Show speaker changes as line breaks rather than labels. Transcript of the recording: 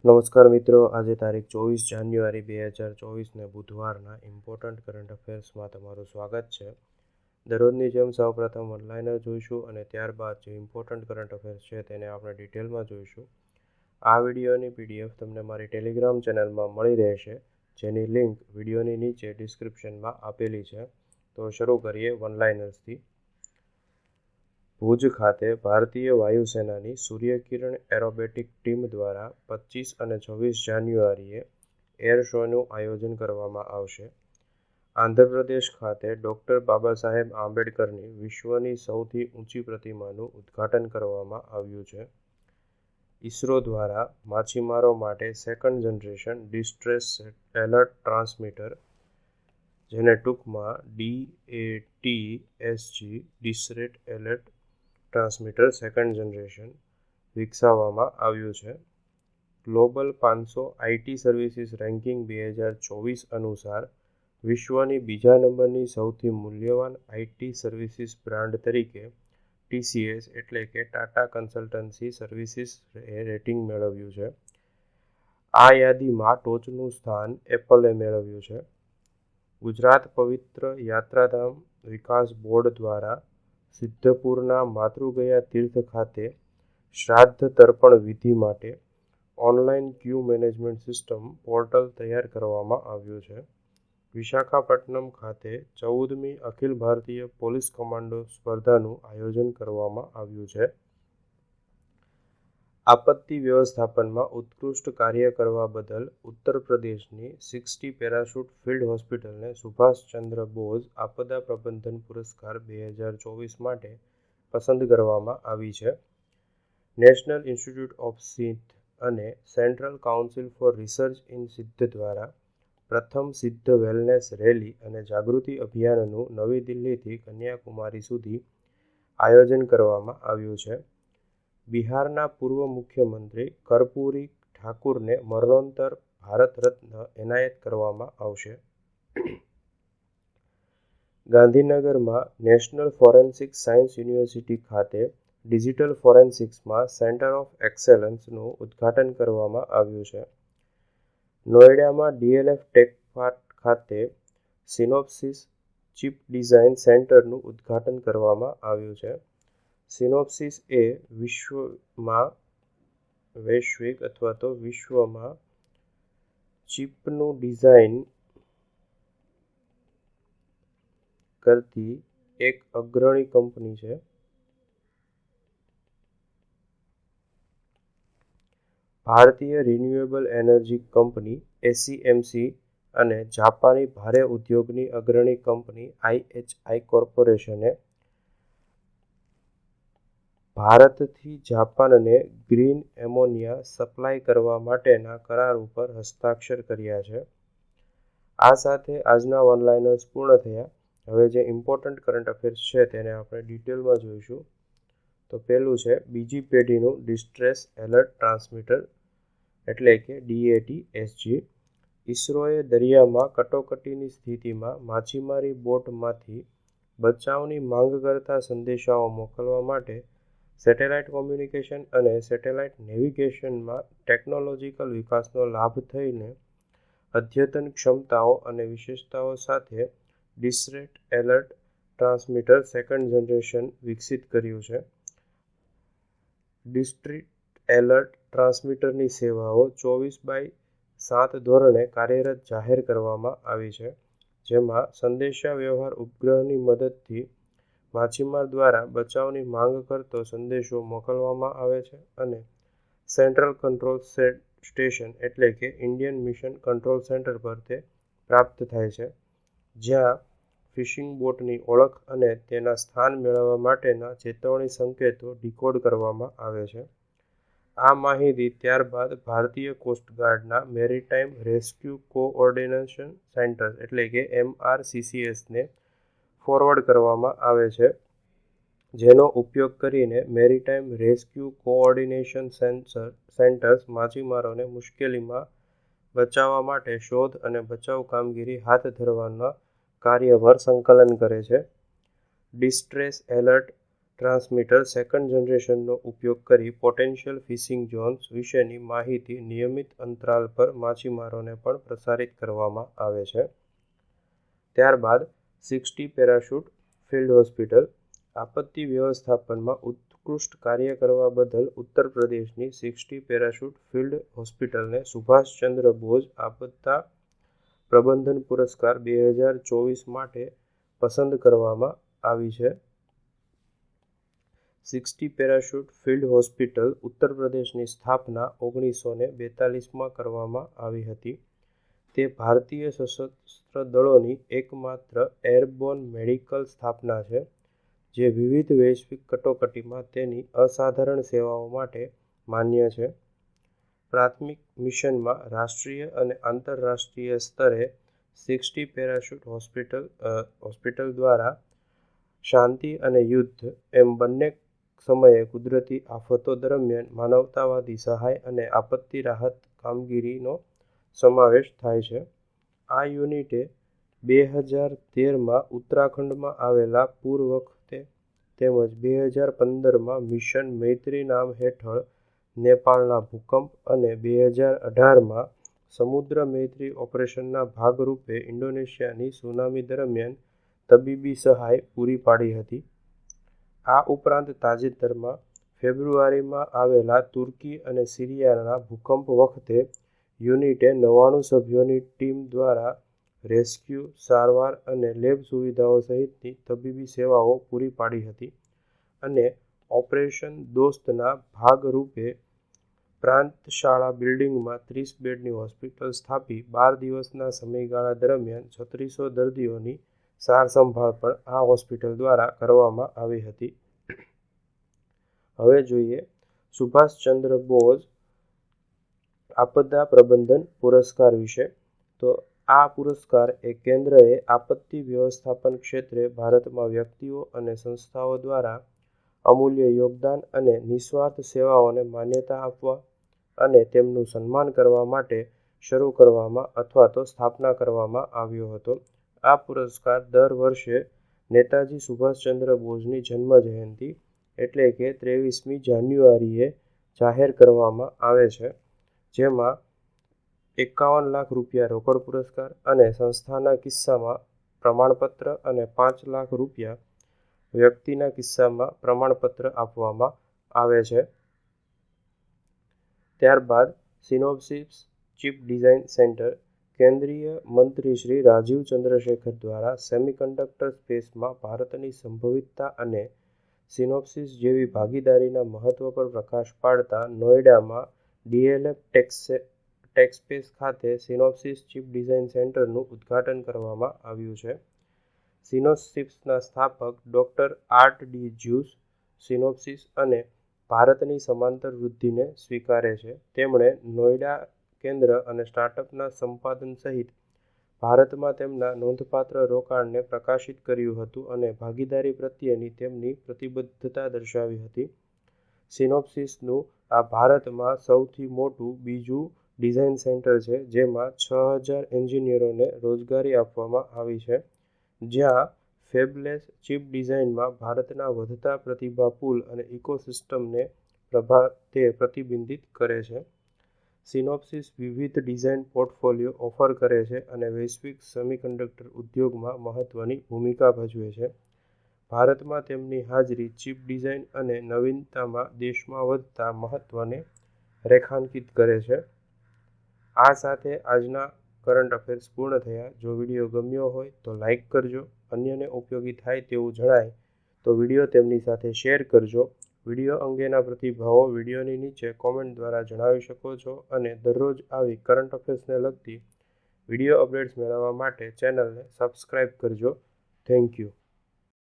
નમસ્કાર મિત્રો, આજે તારીખ 24 જાન્યુઆરી 2024ને બુધવારના ઇમ્પોર્ટન્ટ કરંટ અફેર્સમાં તમારું સ્વાગત છે. દરરોજની જેમ સૌપ્રથમ ઓનલાઈનર જોઈશું અને ત્યારબાદ જે ઇમ્પોર્ટન્ટ કરંટ અફેર્સ છે તેને આપણે ડિટેલમાં જોઈશું. આ વિડીયોની PDF તમને મારી ટેલિગ્રામ ચેનલમાં મળી રહેશે, જેની લિંક વિડીયોની નીચે ડિસ્ક્રિપ્શનમાં આપેલી છે. તો શરૂ કરીએ ઓનલાઈનર્સથી. ભુજ ખાતે ભારતીય વાયુસેનાની સૂર્યકિરણ એરોબેટિક ટીમ દ્વારા 25 અને 26 જાન્યુઆરીએ એર શોનું આયોજન કરવામાં આવશે. આંધ્રપ્રદેશ ખાતે ડૉક્ટર બાબા સાહેબ આંબેડકરની વિશ્વની સૌથી ઊંચી પ્રતિમાનું ઉદ્ઘાટન કરવામાં આવ્યું છે. ઇસરો દ્વારા માછીમારો માટે second generation distress alert transmitter, જેને ટૂંકમાં DATSG distress alert transmitter second generation વિકસાવવામાં આવ્યું છે. ગ્લોબલ 500 IT સર્વિસીસ રેન્કિંગ 2024 અનુસાર વિશ્વની બીજા નંબરની સૌથી મૂલ્યવાન IT સર્વિસીસ બ્રાન્ડ તરીકે TCS એટલે કે ટાટા કન્સલ્ટન્સી સર્વિસીસ રેટિંગ મેળવ્યું છે. આ યાદીમાં ટોચનું સ્થાન એપલે મેળવ્યું છે. ગુજરાત પવિત્ર યાત્રાધામ વિકાસ બોર્ડ દ્વારા સિદ્ધપુરના માતૃગયા તીર્થ ખાતે શ્રાદ્ધ તર્પણ વિધિ માટે ઓનલાઈન ક્યુ મેનેજમેન્ટ સિસ્ટમ પોર્ટલ તૈયાર કરવામાં આવ્યું છે. વિશાખાપટ્ટનમ ખાતે 14મી અખિલ ભારતીય પોલીસ કમાન્ડો સ્પર્ધાનું આયોજન કરવામાં આવ્યું છે. આપત્તિ વ્યવસ્થાપનમાં ઉત્કૃષ્ટ કાર્ય કરવા બદલ ઉત્તર પ્રદેશની 60 પેરાશૂટ ફિલ્ડ હોસ્પિટલને સુભાષચંદ્ર બોઝ આપદા પ્રબંધન પુરસ્કાર 2024 માટે પસંદ કરવામાં આવી છે. નેશનલ ઇન્સ્ટિટ્યૂટ ઓફ સિદ્ધ અને central council four research in સિદ્ધ દ્વારા પ્રથમ સિદ્ધ વેલનેસ રેલી અને જાગૃતિ અભિયાનનું નવી દિલ્હીથી કન્યાકુમારી સુધી આયોજન કરવામાં આવ્યું છે. બિહારના પૂર્વ મુખ્યમંત્રી કર્પૂરી ઠાકુરને મરણોત્તર ભારત રત્ન એનાયત કરવામાં આવશે. ગાંધીનગરમાં નેશનલ ફોરેન્સિક સાયન્સ યુનિવર્સિટી ખાતે ડિજિટલ ફોરેન્સિક્સમાં સેન્ટર ઓફ એક્સેલન્સનું ઉદ્ઘાટન કરવામાં આવ્યું છે. નોઈડામાં DLF ટેક પાર્ક ખાતે સિનોપ્સિસ ચિપ ડિઝાઇન સેન્ટરનું ઉદ્ઘાટન કરવામાં આવ્યું છે. સિનોપ્સિસ એ વિશ્વમાં ચિપનું ડિઝાઇન કરતી એક અગ્રણી કંપની છે. ભારતીય રિન્યુએબલ એનર્જી કંપની ACMC અને જાપાની ભારે ઉદ્યોગની અગ્રણી કંપની IHI કોર્પોરેશને ભારતથી જાપાનને ગ્રીન એમોનિયા સપ્લાય કરવા માટેના કરાર ઉપર હસ્તાક્ષર કર્યા છે. આ સાથે આજના ઓનલાઈનર્સ પૂર્ણ થયા. હવે જે ઇમ્પોર્ટન્ટ કરંટ અફેર્સ છે તેને આપણે ડિટેલમાં જોઈશું. તો પહેલું છે બીજી પેઢીનું ડિસ્ટ્રેસ એલર્ટ ટ્રાન્સમીટર એટલે કે DATSG. ઇસરોએ દરિયામાં કટોકટીની સ્થિતિમાં માછીમારી બોટમાંથી બચાવની માંગ કરતા સંદેશાઓ મોકલવા માટે સેટેલાઇટ કોમ્યુનિકેશન અને સેટેલાઇટ નેવિગેશનમાં ટેકનોલોજીકલ વિકાસનો લાભ થઈને અદ્યતન ક્ષમતાઓ અને વિશેષતાઓ સાથે distress alert transmitter second generation વિકસિત કર્યું છે. ડિસ્ટ્રેસ એલર્ટ ટ્રાન્સમીટરની સેવાઓ 24/7 ધોરણે કાર્યરત જાહેર કરવામાં આવી છે, જેમાં સંદેશા વ્યવહાર ઉપગ્રહની મદદથી માછીમાર દ્વારા બચાવની માંગ કરતો સંદેશો મોકલવામાં આવે છે અને સેન્ટ્રલ કંટ્રોલ સ્ટેશન એટલે કે ઇન્ડિયન મિશન કંટ્રોલ સેન્ટર પર તે પ્રાપ્ત થાય છે, જ્યાં ફિશિંગ બોટની ઓળખ અને તેના સ્થાન મેળવવા માટેના ચેતવણી સંકેતો ડીકોડ કરવામાં આવે છે. આ માહિતી ત્યારબાદ ભારતીય કોસ્ટગાર્ડના મેરીટાઈમ રેસ્ક્યુ કોઓર્ડિનેશન સેન્ટર એટલે કે MRCCSને ફોરવર્ડ કરવામાં આવે છે, જેનો ઉપયોગ કરીને મેરીટાઈમ રેસ્ક્યુ કોઓર્ડિનેશન સેન્ટર્સ માછીમારોને મુશ્કેલીમાં બચાવવા માટે શોધ અને બચાવ કામગીરી હાથ ધરવાના કાર્યભાર સંકલન કરે છે. ડિસ્ટ્રેસ એલર્ટ ટ્રાન્સમીટર સેકન્ડ જનરેશનનો ઉપયોગ કરી પોટેન્શિયલ ફિશિંગ ઝોન્સ વિશેની માહિતી નિયમિત અંતરાલ પર માછીમારોને પણ પ્રસારિત કરવામાં આવે છે. ત્યારબાદ 60 પેરાશૂટ ફિલ્ડ હોસ્પિટલ. આપત્તિ વ્યવસ્થાપનમાં ઉત્કૃષ્ટ કાર્ય કરવા બદલ ઉત્તર પ્રદેશની 60 પેરાશૂટ ફિલ્ડ હોસ્પિટલને સુભાષચંદ્ર બોઝ આપદા પ્રબંધન પુરસ્કાર 2024 માટે પસંદ કરવામાં આવી છે. 60 પેરાશૂટ ફિલ્ડ હોસ્પિટલ ઉત્તર પ્રદેશની સ્થાપના 1942માં કરવામાં આવી હતી. તે ભારતીય સશસ્ત્ર દળોની એકમાત્ર એરબોર્ન મેડિકલ સ્થાપના છે, જે વિવિધ વૈશ્વિક કટોકટીમાં તેની અસાધારણ સેવાઓ માટે માન્ય છે. પ્રાથમિક મિશનમાં રાષ્ટ્રીય અને આંતરરાષ્ટ્રીય સ્તરે 60 પેરાશૂટ હોસ્પિટલ દ્વારા શાંતિ અને યુદ્ધ એમ બંને સમયે કુદરતી આફતો દરમિયાન માનવતાવાદી સહાય અને આપત્તિ રાહત કામગીરીનો સમાવેશ થાય છે. આ યુનિટે 2013માં ઉત્તરાખંડમાં આવેલા પૂર વખતે તેમજ 2015માં મિશન મૈત્રી નામ હેઠળ નેપાળના ભૂકંપ અને 2018માં સમુદ્ર મૈત્રી ઓપરેશનના ભાગરૂપે ઇન્ડોનેશિયાની સુનામી દરમિયાન તબીબી સહાય પૂરી પાડી હતી. આ ઉપરાંત તાજેતરમાં ફેબ્રુઆરીમાં આવેલા તુર્કી અને સિરિયાના ભૂકંપ વખતે યુનિટે 99 સભ્યોની ટીમ દ્વારા રેસ્ક્યુ, સારવાર અને લેબ સુવિધાઓ સહિતની તબીબી સેવાઓ પૂરી પાડી હતી અને ઓપરેશન દોસ્તના ભાગરૂપે પ્રાંતશાળા બિલ્ડિંગમાં 30 બેડની હોસ્પિટલ સ્થાપી 12 દિવસના સમયગાળા દરમિયાન 3600 દર્દીઓની સારસંભાળ પણ આ હોસ્પિટલ દ્વારા કરવામાં આવી હતી. હવે જોઈએ સુભાષચંદ્ર બોઝ આપદા પ્રબંધન પુરસ્કાર વિશે. તો આ પુરસ્કાર એ કેન્દ્રએ આપત્તિ વ્યવસ્થાપન ક્ષેત્રે ભારતમાં વ્યક્તિઓ અને સંસ્થાઓ દ્વારા અમૂલ્ય યોગદાન અને નિસ્વાર્થ સેવાઓને માન્યતા આપવા અને તેમનું સન્માન કરવા માટે શરૂ કરવામાં અથવા તો સ્થાપના કરવામાં આવ્યો હતો. આ પુરસ્કાર દર વર્ષે નેતાજી સુભાષચંદ્ર બોઝની જન્મ જયંતિ એટલે કે 23મી જાન્યુઆરીએ જાહેર કરવામાં આવે છે, જેમાં 51 લાખ રૂપિયા રોકડ પુરસ્કાર અને સંસ્થાના કિસ્સામાં પ્રમાણપત્ર અને 5 લાખ રૂપિયા વ્યક્તિના કિસ્સામાં પ્રમાણપત્ર આપવામાં આવે છે. ત્યારબાદ સિનોપ્સિસ ચિપ ડિઝાઇન સેન્ટર. કેન્દ્રીય મંત્રી શ્રી રાજીવ ચંદ્રશેખર દ્વારા સેમિકન્ડક્ટર સ્પેસમાં ભારતની સંભવિતતા અને સિનોપ્સિસ જેવી ભાગીદારીના મહત્વ પર પ્રકાશ પાડતા નોઈડામાં ડીએલએફ ટેકસ્પેસ ખાતે સિનોપ્સિસ ચિપ ડિઝાઇન સેન્ટરનું ઉદ્ઘાટન કરવામાં આવ્યું છે. સિનોપ્સિસના સ્થાપક doctor art D juice synopsis અને ભારતની સમાંતર વૃદ્ધિને સ્વીકારે છે. તેમણે નોઈડા કેન્દ્ર અને સ્ટાર્ટઅપના સંપાદન સહિત ભારતમાં તેમના નોંધપાત્ર રોકાણને પ્રકાશિત કર્યું હતું અને ભાગીદારી પ્રત્યેની તેમની પ્રતિબદ્ધતા દર્શાવી હતી. સિનોપ્સિસનું આ ભારતમાં સૌથી મોટું બીજું ડિઝાઇન સેન્ટર છે, જેમાં 6000 એન્જિનિયરોને રોજગારી આપવામાં આવી છે, જ્યાં ફેબલેસ ચિપ ડિઝાઇનમાં ભારતના વધતા પ્રતિભા પૂલ અને ઇકોસિસ્ટમને પ્રતિબિંબિત કરે છે. સિનોપ્સિસ વિવિધ ડિઝાઇન પોર્ટફોલિયો ઓફર કરે છે અને વૈશ્વિક સેમિકન્ડક્ટર ઉદ્યોગમાં મહત્વની ભૂમિકા ભજવે છે. ભારતમાં તેમની હાજરી ચિપ ડિઝાઇન અને નવીનતામાં દેશમાં વધતા મહત્વને રેખાંકિત કરે છે. આ સાથે આજના કરંટ અફેર્સ પૂર્ણ થયા. જો વિડીયો ગમ્યો હોય તો લાઇક કરજો. અન્યને ઉપયોગી થાય તેવું જણાય તો વિડીયો તેમની સાથે શેર કરજો. વિડીયો અંગેના પ્રતિભાવો વિડીયોની નીચે કોમેન્ટ દ્વારા જણાવી શકો છો અને દરરોજ આવી કરંટ અફેર્સને લગતી વિડીયો અપડેટ્સ મેળવવા માટે ચેનલને સબસ્ક્રાઇબ કરજો. Thank you.